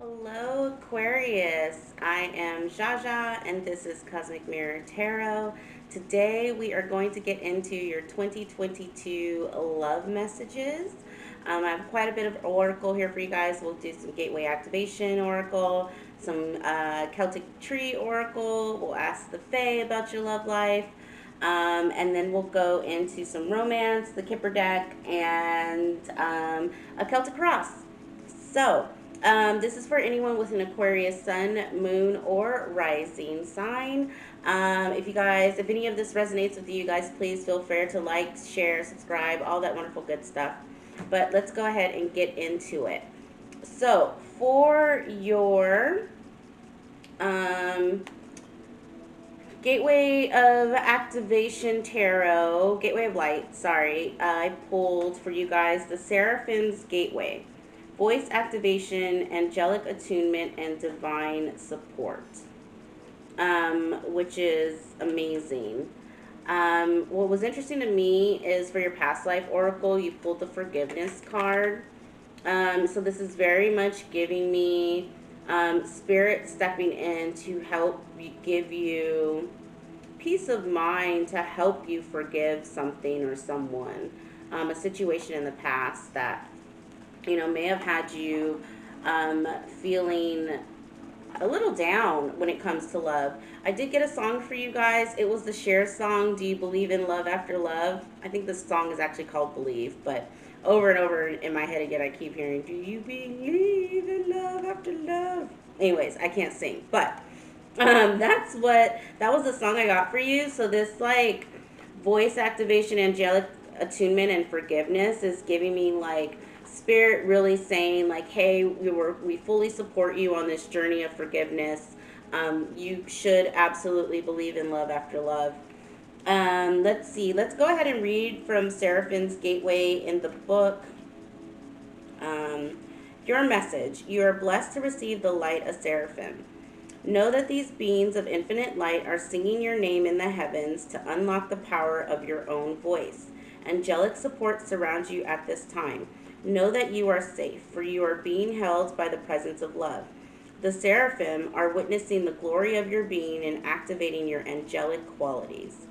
Hello, Aquarius. I am Jaja, and this is Cosmic Mirror Tarot. Today, we are going to get into your 2022 love messages. I have quite a bit of oracle here for you guys. We'll do some gateway activation oracle, some Celtic tree oracle. We'll ask the Fae about your love life. And then we'll go into some romance, the Kipper deck, and a Celtic cross. So, this is for anyone with an Aquarius sun, moon, or rising sign. If any of this resonates with you guys, please feel free to like, share, subscribe, all that wonderful good stuff. But let's go ahead and get into it. So, for your Gateway of Activation Tarot, Gateway of Light, sorry, I pulled for you guys the Seraphim's Gateway, Voice Activation, Angelic Attunement, and Divine Support, which is amazing. What was interesting to me is for your past life oracle, you pulled the Forgiveness card. So this is very much giving me spirit stepping in to help give you peace of mind, to help you forgive something or someone, a situation in the past that may have had you feeling a little down when it comes to love. I did get a song for you guys. It was the Cher song, Do You Believe in Love After Love? I think this song is actually called Believe, but over and over in my head again, I keep hearing, Do you believe in love after love? Anyways, I can't sing, but that was the song I got for you. So this like voice activation, angelic attunement, and forgiveness is giving me like spirit really saying like, hey, we fully support you on this journey of forgiveness. You should absolutely believe in love after love. Let's see. Let's go ahead and read from Seraphim's Gateway in the book. Your message. You are blessed to receive the light of Seraphim. Know that these beings of infinite light are singing your name in the heavens to unlock the power of your own voice. Angelic support surrounds you at this time. Know that you are safe, for you are being held by the presence of love. The seraphim are witnessing the glory of your being and activating your angelic qualities.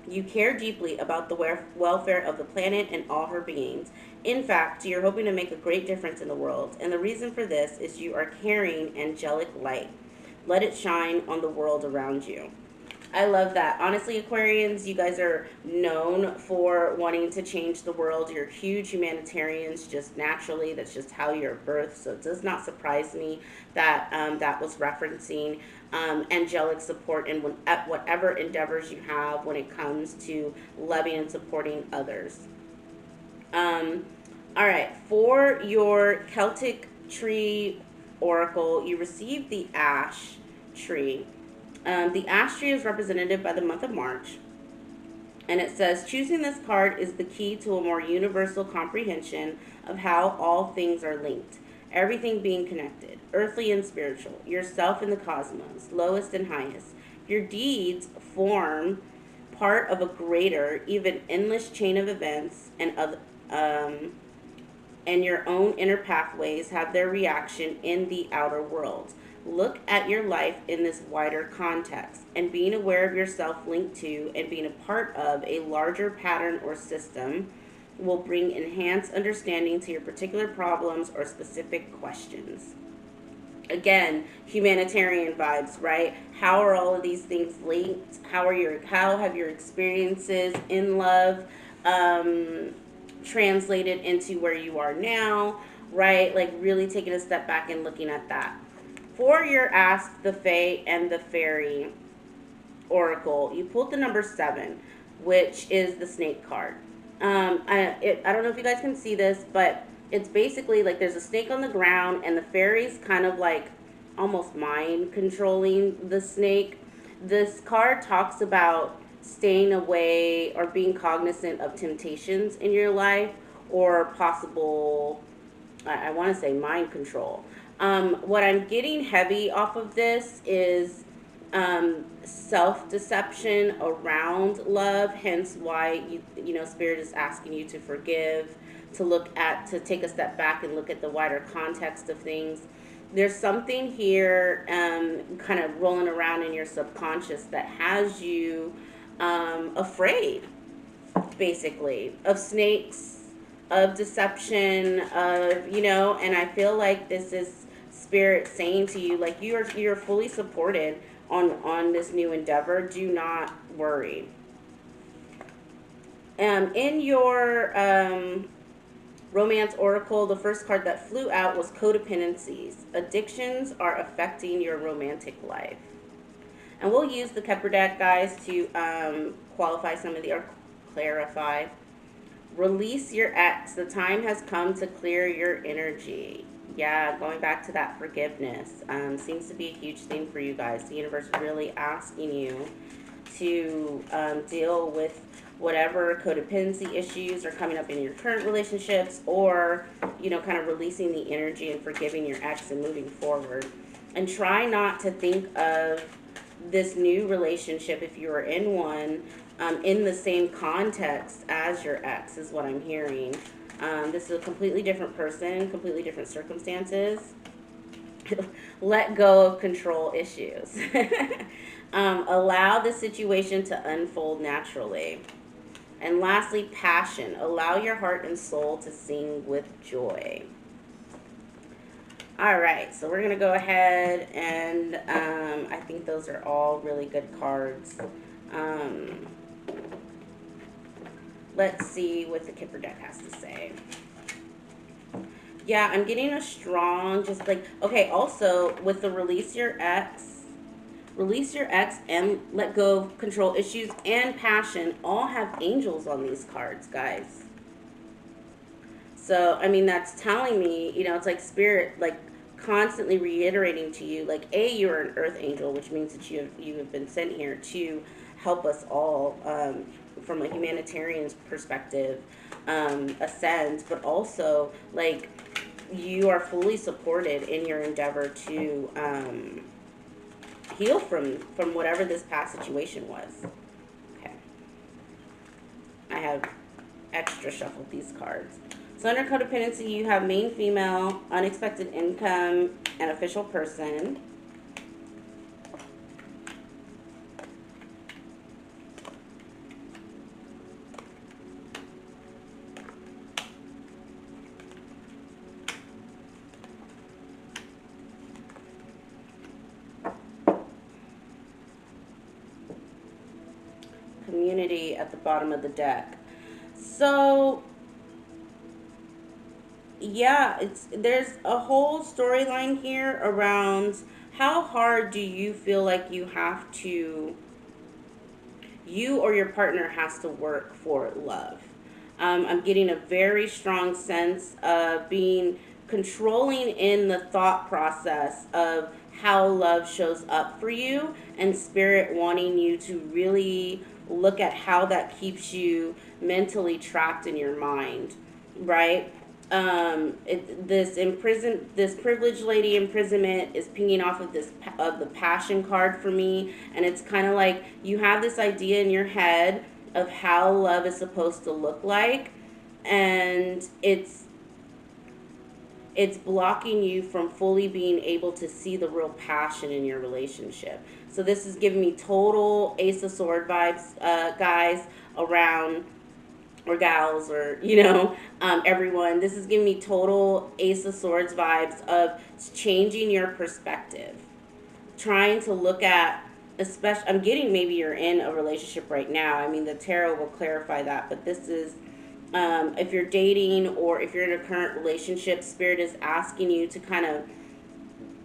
You care deeply about the welfare of the planet and all her beings. In fact, you're hoping to make a great difference in the world, and the reason for this is you are carrying angelic light. Let it shine on the world around you. I love that. Honestly, Aquarians, you guys are known for wanting to change the world. You're huge humanitarians just naturally. That's just how you're birthed. So it does not surprise me that that was referencing angelic support in whatever endeavors you have when it comes to loving and supporting others. All right, for your Celtic tree oracle, you received the ash tree. The ash tree is represented by the month of March. And it says, choosing this card is the key to a more universal comprehension of how all things are linked, everything being connected, earthly and spiritual, yourself and the cosmos, lowest and highest. Your deeds form part of a greater, even endless chain of events, and your own inner pathways have their reaction in the outer world. Look at your life in this wider context, and being aware of yourself linked to and being a part of a larger pattern or system will bring enhanced understanding to your particular problems or specific questions. Again, humanitarian vibes, right? How are all of these things linked? How have your experiences in love translated into where you are now, right? Like really taking a step back and looking at that. For your Ask the Fae and the Fairy oracle, you pulled the number 7, which is the snake card. I don't know if you guys can see this, but it's basically like there's a snake on the ground and the fairy's kind of like almost mind controlling the snake. This card talks about staying away or being cognizant of temptations in your life or possible, I want to say, mind control. What I'm getting heavy off of this is self-deception around love, hence why Spirit is asking you to forgive, to take a step back and look at the wider context of things. There's something here kind of rolling around in your subconscious that has you afraid, basically, of snakes, of deception, of, and I feel like this is spirit saying to you, like, you're fully supported on this new endeavor. Do not worry. In your romance oracle, the first card that flew out was codependencies. Addictions are affecting your romantic life. And we'll use the Kepler deck, guys, to qualify some of the, or clarify. Release your ex. The time has come to clear your energy. Yeah, going back to that forgiveness. Seems to be a huge thing for you guys. The universe really asking you to deal with whatever codependency issues are coming up in your current relationships, or, kind of releasing the energy and forgiving your ex and moving forward. And try not to think of this new relationship, if you are in one, in the same context as your ex, is what I'm hearing. This is a completely different person, completely different circumstances. Let go of control issues. Allow the situation to unfold naturally. And lastly, passion. Allow your heart and soul to sing with joy. All right, so we're going to go ahead and I think those are all really good cards. Let's see what the Kipper deck has to say. Yeah, I'm getting a strong, just like, okay, also with the release your ex and let go of control issues and passion all have angels on these cards, guys. So, I mean, that's telling me, it's like spirit, like, constantly reiterating to you, like, A, you're an earth angel, which means that you have been sent here to help us all, from a humanitarian perspective, ascend, but also, like, you are fully supported in your endeavor to heal from whatever this past situation was. Okay. I have extra shuffled these cards. So under codependency, you have main female, unexpected income, and official person. Community at the bottom of the deck. So yeah, there's a whole storyline here around how hard do you feel like you or your partner has to work for love. I'm getting a very strong sense of being controlling in the thought process of how love shows up for you, and spirit wanting you to really look at how that keeps you mentally trapped in your mind, right? This privileged lady imprisonment is pinging off of the passion card for me, and it's kind of like you have this idea in your head of how love is supposed to look like, and it's blocking you from fully being able to see the real passion in your relationship. So this is giving me total Ace of Sword vibes, guys, around, or gals, or everyone. This is giving me total Ace of Swords vibes of changing your perspective, trying to look at, especially, I'm getting maybe you're in a relationship right now. I mean, the tarot will clarify that, but this is if you're dating or if you're in a current relationship, spirit is asking you to kind of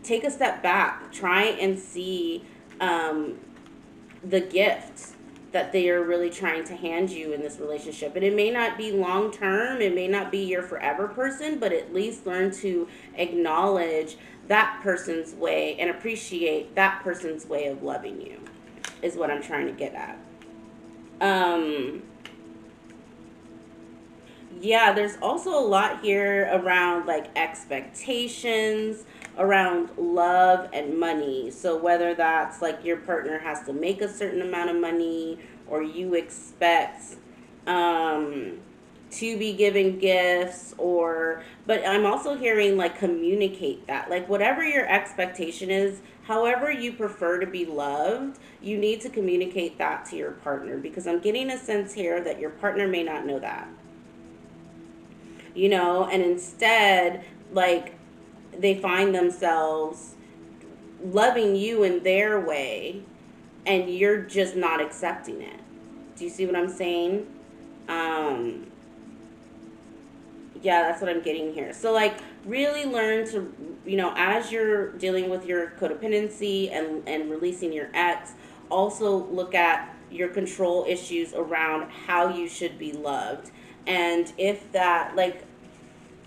take a step back, try and see the gift that they are really trying to hand you in this relationship. And it may not be long term, it may not be your forever person, but at least learn to acknowledge that person's way and appreciate that person's way of loving you, is what I'm trying to get at. Yeah, there's also a lot here around like expectations, around love and money. So whether that's like your partner has to make a certain amount of money, or you expect to be given gifts, or but I'm also hearing like communicate that, like whatever your expectation is, however you prefer to be loved, you need to communicate that to your partner, because I'm getting a sense here that your partner may not know that, and instead, like, they find themselves loving you in their way, and you're just not accepting it. Do you see what I'm saying? um yeah, that's what I'm getting here. So, like, really learn to, as you're dealing with your codependency and releasing your ex, also look at your control issues around how you should be loved. And if that, like,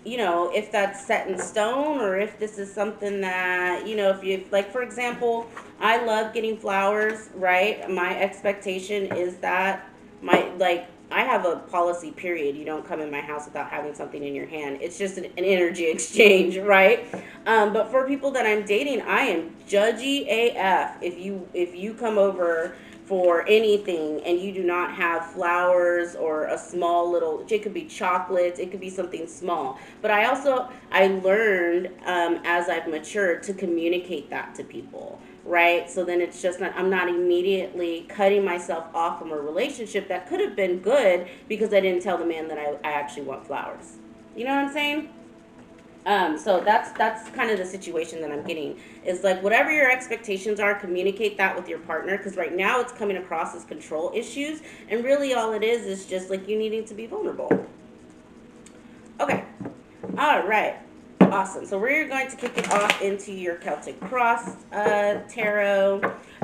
if that's set in stone, or if this is something that, if you, like, for example, I love getting flowers, right? My expectation is that I have a policy, period. You don't come in my house without having something in your hand. It's just an energy exchange, right? But for people that I'm dating, I am judgy AF if you come over for anything and you do not have flowers or a small little, it could be chocolates, it could be something small. But I learned, as I've matured, to communicate that to people, right? So then it's just not, I'm not immediately cutting myself off from a relationship that could have been good because I didn't tell the man that I actually want flowers. You know what I'm saying? So that's kind of the situation that I'm getting. Is like, whatever your expectations are, communicate that with your partner, because right now it's coming across as control issues, and really all it is just like you needing to be vulnerable. Okay. All right. Awesome. So we're going to kick it off into your Celtic Cross tarot.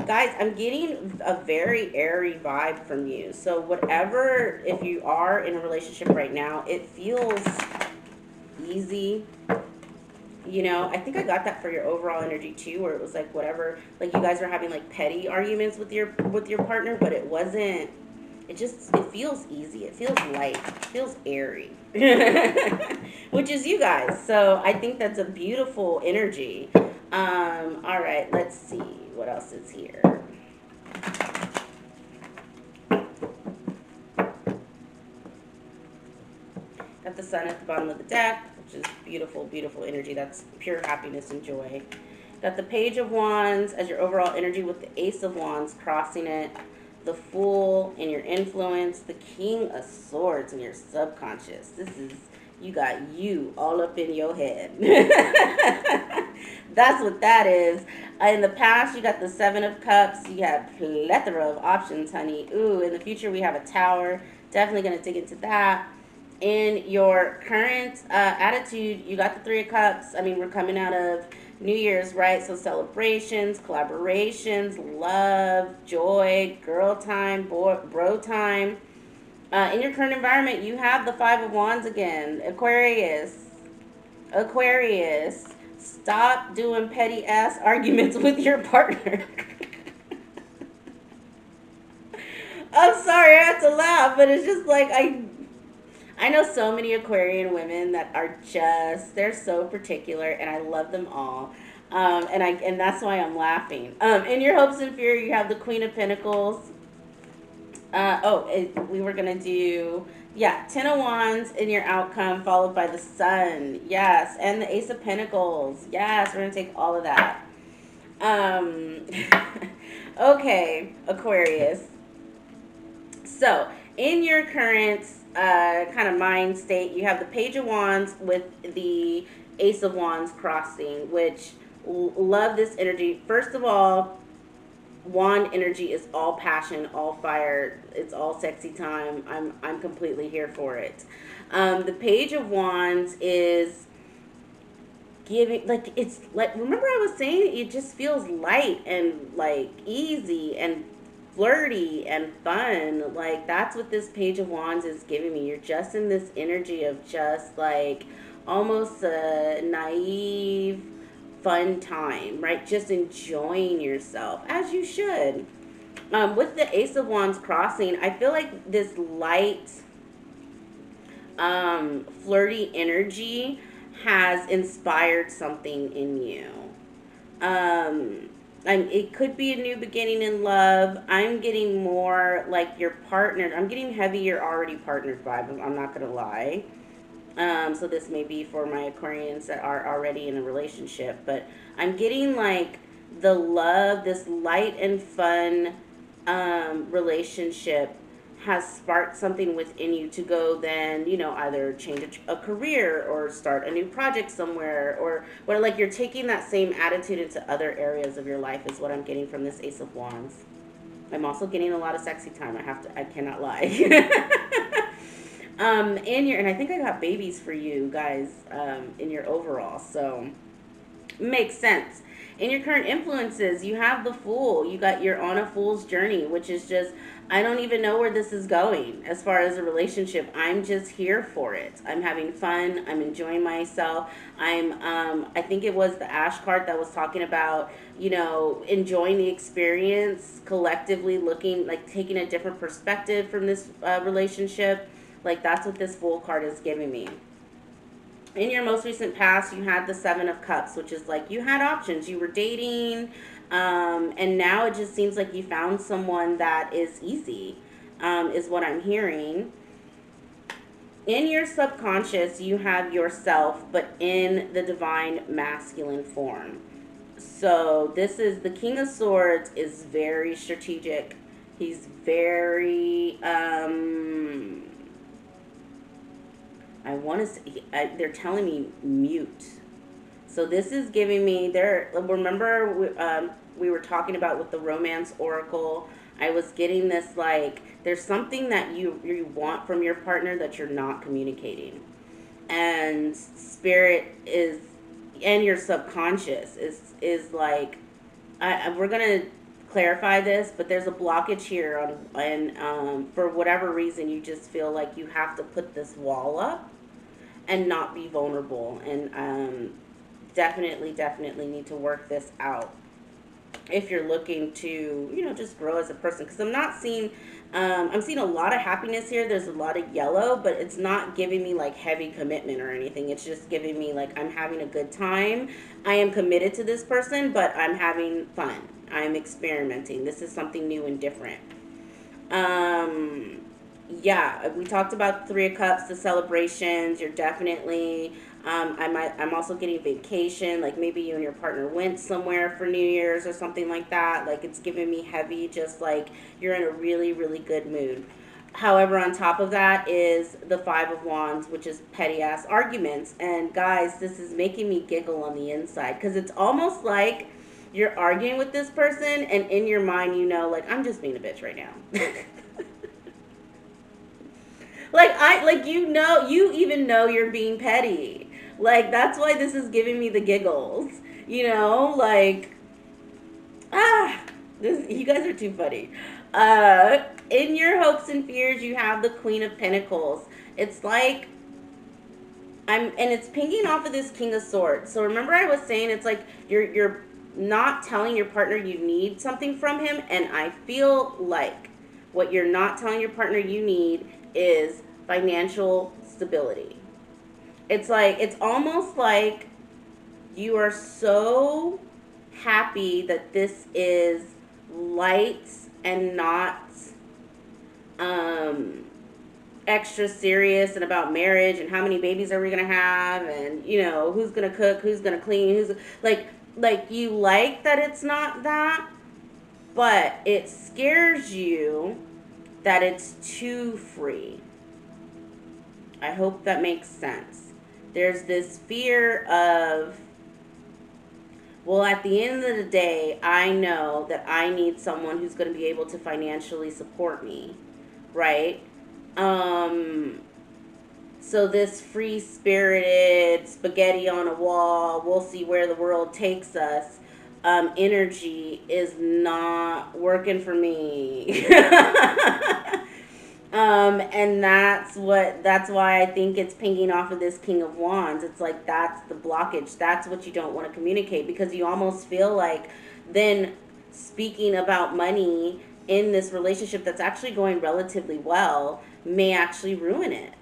Guys, I'm getting a very airy vibe from you. So whatever, if you are in a relationship right now, it feels easy. I think I got that for your overall energy too, where it was like, whatever, like you guys were having like petty arguments with your partner, but it wasn't. It feels easy. It feels light. It feels airy, which is you guys. So I think that's a beautiful energy. All right, let's see what else is here. Got the sun at the bottom of the deck, which is beautiful, beautiful energy. That's pure happiness and joy. Got the Page of Wands as your overall energy with the Ace of Wands crossing it. The Fool in your influence. The King of Swords in your subconscious. This is, you got you all up in your head. That's what that is. In the past, you got the Seven of Cups. You had plethora of options, honey. Ooh, in the future, we have a Tower. Definitely going to dig into that. In your current attitude, you got the Three of Cups. I mean, we're coming out of New Year's, right? So celebrations, collaborations, love, joy, girl time, bro time. In your current environment, you have the Five of Wands again. Aquarius, stop doing petty ass arguments with your partner. I'm sorry, I have to laugh, but it's just like, I know so many Aquarian women that are just, they're so particular, and I love them all. And that's why I'm laughing. In your hopes and fear, you have the Queen of Pentacles. We were gonna do, yeah, Ten of Wands in your outcome, followed by the Sun. Yes, and the Ace of Pentacles. Yes, we're gonna take all of that. Okay, Aquarius. So, in your current kind of mind state, you have the Page of Wands with the Ace of Wands crossing, which love this energy. First of all, wand energy is all passion, all fire. It's all sexy time. I'm completely here for it. The Page of Wands is giving, like, it's like, remember I was saying, it just feels light and like easy and flirty and fun. Like, that's what this Page of Wands is giving me. You're just in this energy of just like almost a naive fun time, right? Just enjoying yourself, as you should. With the Ace of Wands crossing, I feel like this light, flirty energy has inspired something in you. Um, it could be a new beginning in love. I'm getting more like you're partnered. I'm getting heavy, you're already partnered vibe. I'm not going to lie. So this may be for my Aquarians that are already in a relationship, but I'm getting like the love, this light and fun relationship has sparked something within you to go then, either change a career or start a new project somewhere, or what, like you're taking that same attitude into other areas of your life is what I'm getting from this Ace of Wands. I'm also getting a lot of sexy time. I cannot lie. And I think I got babies for you guys, in your overall, so makes sense. In your current influences, you have the Fool. You're on a fool's journey, which is just, I don't even know where this is going as far as a relationship. I'm just here for it. I'm having fun. I'm enjoying myself. I think it was the Ash card that was talking about, enjoying the experience collectively, looking like taking a different perspective from this relationship. Like that's what this Fool card is giving me. In your most recent past, you had the Seven of Cups, which is like you had options. You were dating, and now it just seems like you found someone that is easy, is what I'm hearing. In your subconscious, you have yourself, but in the divine masculine form. So this is the King of Swords is very strategic. He's very I want to say, they're telling me mute. So this is giving me there. Remember, we were talking about with the romance oracle. I was getting this like there's something that you want from your partner that you're not communicating, and spirit is, and your subconscious is like, we're gonna clarify this, but there's a blockage here on, and for whatever reason you just feel like you have to put this wall up and not be vulnerable, and definitely need to work this out if you're looking to just grow as a person, because I'm seeing a lot of happiness here. There's a lot of yellow, but it's not giving me like heavy commitment or anything. It's just giving me like I'm having a good time. I am committed to this person, but I'm having fun. I'm experimenting. This is something new and different. um yeah, we talked about Three of Cups, the celebrations. You're definitely, I'm also getting vacation, like maybe you and your partner went somewhere for New Year's or something like that. Like it's giving me heavy, just like you're in a really, really good mood. However, on top of that is the Five of Wands, which is petty ass arguments. And guys, this is making me giggle on the inside because it's almost like you're arguing with this person, and in your mind, like, I'm just being a bitch right now. Like you even know you're being petty. Like that's why this is giving me the giggles. Like, ah, you guys are too funny. In your hopes and fears, you have the Queen of Pentacles. It's like and it's pinging off of this King of Swords. So remember I was saying it's like you're not telling your partner you need something from him, and I feel like what you're not telling your partner you need is financial stability. It's almost like you are so happy that this is light and not um extra serious and about marriage and how many babies are we gonna have, and who's gonna cook, who's gonna clean, who's like you like that it's not that, but it scares you that it's too free. I hope that makes sense. There's this fear of, well, at the end of the day, I know that I need someone who's going to be able to financially support me, right? Um, so this free spirited spaghetti on a wall, we'll see where the world takes us, energy is not working for me. And that's why I think it's pinging off of this King of Wands. It's like that's the blockage. That's what you don't want to communicate, because you almost feel like then speaking about money in this relationship that's actually going relatively well may actually ruin it.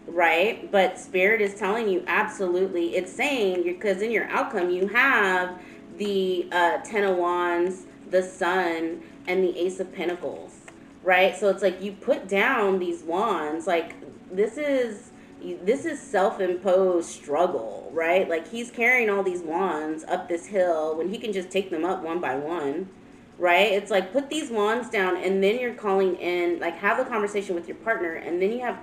Right? But Spirit is telling you absolutely, it's saying, because in your outcome you have the Ten of Wands, the Sun, and the Ace of Pentacles, right? So it's like you put down these wands, like this is self-imposed struggle, right? Like he's carrying all these wands up this hill when he can just take them up one by one, right? It's like put these wands down, and then you're calling in, like have a conversation with your partner, and then you have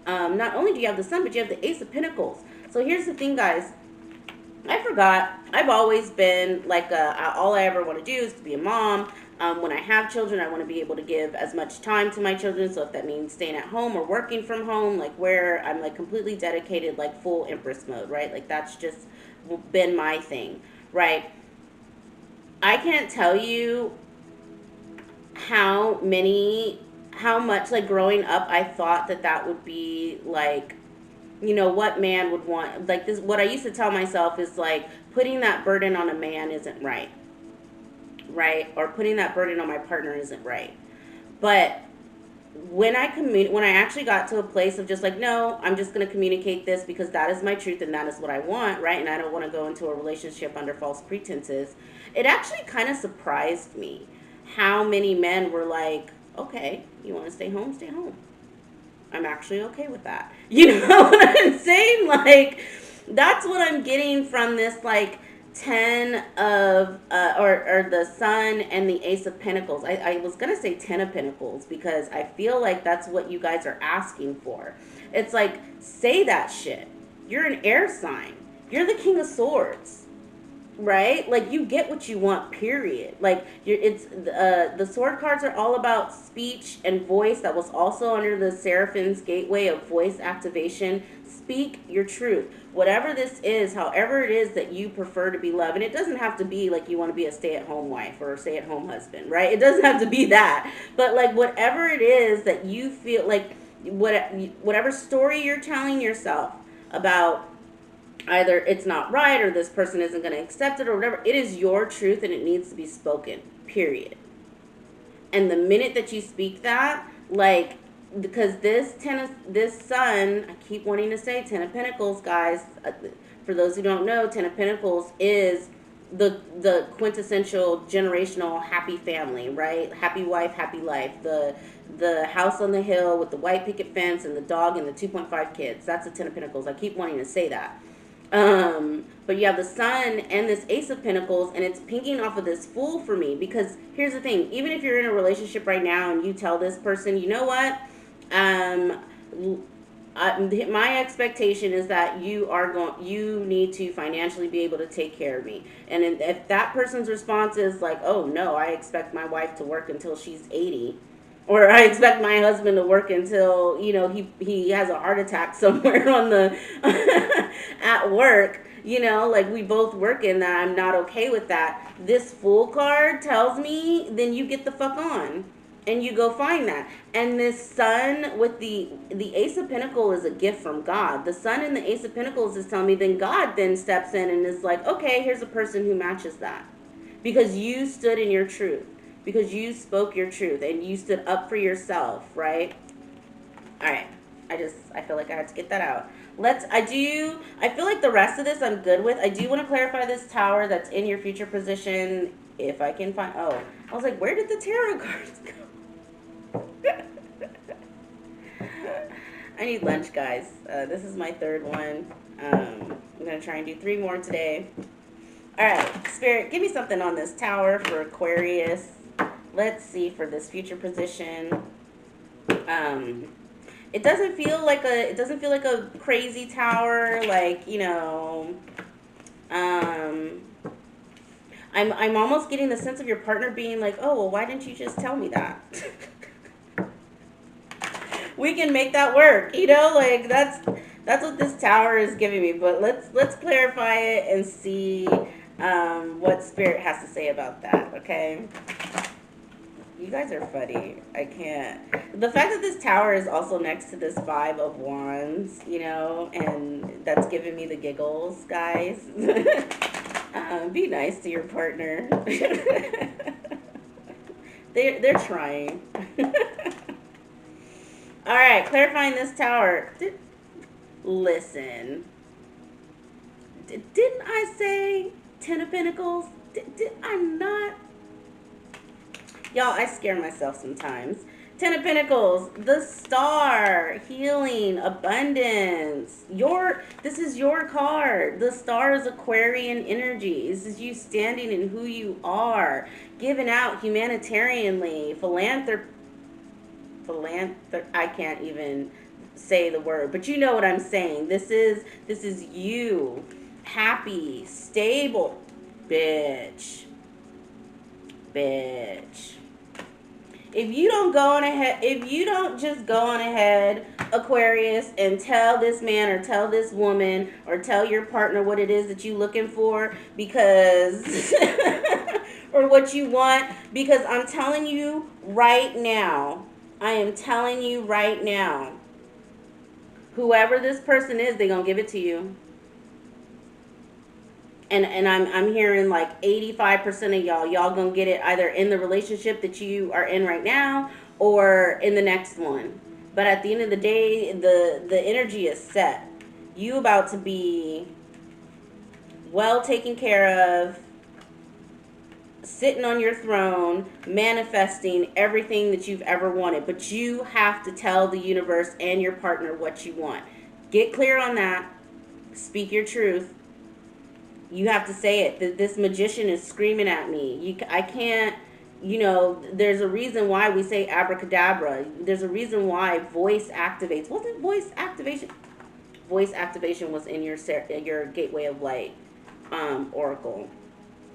not only do you have the Sun, but you have the Ace of Pentacles. So here's the thing, guys. I forgot. I've always been like, all I ever want to do is to be a mom. When I have children, I want to be able to give as much time to my children. So if that means staying at home or working from home, like where I'm like completely dedicated, like full Empress mode, right? Like that's just been my thing, right? I can't tell you how much, like growing up, I thought that would be like, what man would want, like this, what I used to tell myself is like putting that burden on a man isn't right, or putting that burden on my partner isn't right. But when I actually got to a place of just like, no, I'm just going to communicate this because that is my truth and that is what I want, right? And I don't want to go into a relationship under false pretenses. It actually kind of surprised me how many men were like, okay, you want to stay home, stay home. I'm actually okay with that. You know what I'm saying? Like, that's what I'm getting from this, like, 10 of, or the Sun and the Ace of Pentacles. I was going to say 10 of Pentacles because I feel like that's what you guys are asking for. It's like, say that shit. You're an air sign. You're the King of Swords. Right? Like you get what you want, period. Like the sword cards are all about speech and voice. That was also under the Seraphim's gateway of voice activation. Speak your truth. Whatever this is, however it is that you prefer to be loved. And it doesn't have to be like you want to be a stay-at-home wife or a stay-at-home husband, right? It doesn't have to be that. But like whatever it is that you feel like, whatever story you're telling yourself about either it's not right or this person isn't going to accept it or whatever, it is your truth and it needs to be spoken, period. And the minute that you speak that, like, because this Sun, I keep wanting to say 10 of Pentacles, guys. For those who don't know, 10 of Pentacles is the quintessential generational happy family, right? Happy wife, happy life. The house on the hill with the white picket fence and the dog and the 2.5 kids. That's the 10 of Pentacles. I keep wanting to say that. But you have the Sun and this Ace of Pentacles, and it's pinking off of this Fool for me, because here's the thing. Even if you're in a relationship right now and you tell this person, you know what, my expectation is that you need to financially be able to take care of me. And if that person's response is like, oh no, I expect my wife to work until she's 80, or I expect my husband to work until, he has a heart attack somewhere on the at work, like we both work in that, I'm not okay with that. This Fool card tells me, then you get the fuck on and you go find that. And this Sun with the Ace of Pentacles is a gift from God. The Sun and the Ace of Pentacles is telling me then God then steps in and is like, okay, here's a person who matches that. Because you stood in your truth. Because you spoke your truth and you stood up for yourself, right? All right. I feel like I had to get that out. I feel like the rest of this I'm good with. I do want to clarify this Tower that's in your future position. If I can find, I was like, where did the tarot cards go? I need lunch, guys. This is my third one. I'm going to try and do 3 more today. All right, Spirit, give me something on this Tower for Aquarius. Let's see for this future position. It doesn't feel like a crazy Tower, like, I'm almost getting the sense of your partner being like, oh, well, why didn't you just tell me that? We can make that work, like that's what this Tower is giving me. But let's clarify it and see what Spirit has to say about that, okay? You guys are funny. I can't. The fact that this Tower is also next to this 5 of Wands, and that's giving me the giggles, guys. Be nice to your partner. They're trying. All right, clarifying this Tower. Listen. Didn't I say Ten of Pentacles. I'm not. Y'all, I scare myself sometimes. Ten of Pentacles, the Star, healing, abundance. This is your card. The Star is Aquarian energy. This is you standing in who you are, giving out humanitarianly, I can't even say the word, but you know what I'm saying. This is you, happy, stable, bitch. If you don't just go on ahead, Aquarius, and tell this man or tell this woman or tell your partner what it is that you're looking for, because or what you want, because I'm telling you right now, whoever this person is, they're gonna give it to you. And I'm hearing like 85% of y'all gonna get it either in the relationship that you are in right now or in the next one. But at the end of the day, the energy is set. You about to be well taken care of, sitting on your throne, manifesting everything that you've ever wanted. But you have to tell the universe and your partner what you want. Get clear on that. Speak your truth. You have to say it. This magician is screaming at me. I can't, there's a reason why we say abracadabra. There's a reason why voice activates. Wasn't voice activation? Voice activation was in your Gateway of Light oracle.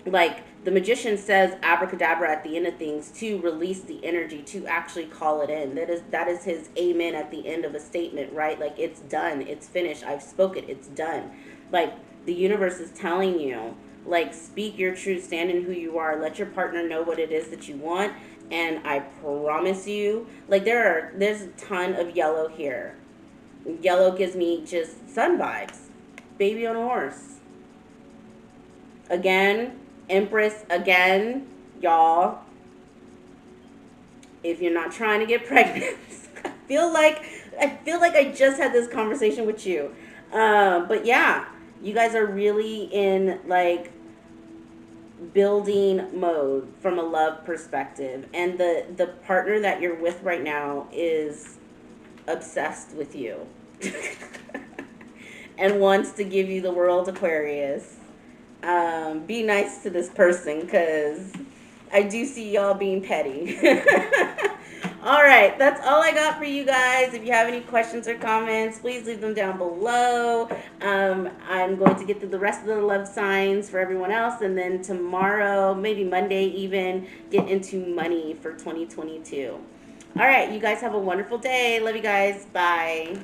Like, the magician says abracadabra at the end of things to release the energy, to actually call it in. That is his amen at the end of a statement, right? Like, it's done. It's finished. I've spoken. It's done. Like, the universe is telling you, like, speak your truth, stand in who you are, let your partner know what it is that you want, and I promise you, like, there's a ton of yellow here. Yellow gives me just sun vibes. Baby on a horse. Again, Empress, again, y'all, if you're not trying to get pregnant, I feel like I just had this conversation with you. But yeah, you guys are really in, like, building mode from a love perspective, and the partner that you're with right now is obsessed with you and wants to give you the world, Aquarius. Be nice to this person, because I do see y'all being petty. All right, that's all I got for you guys. If you have any questions or comments, please leave them down below. I'm going to get through the rest of the love signs for everyone else, and then tomorrow, maybe Monday even, get into money for 2022. All right, you guys have a wonderful day. Love you guys. Bye.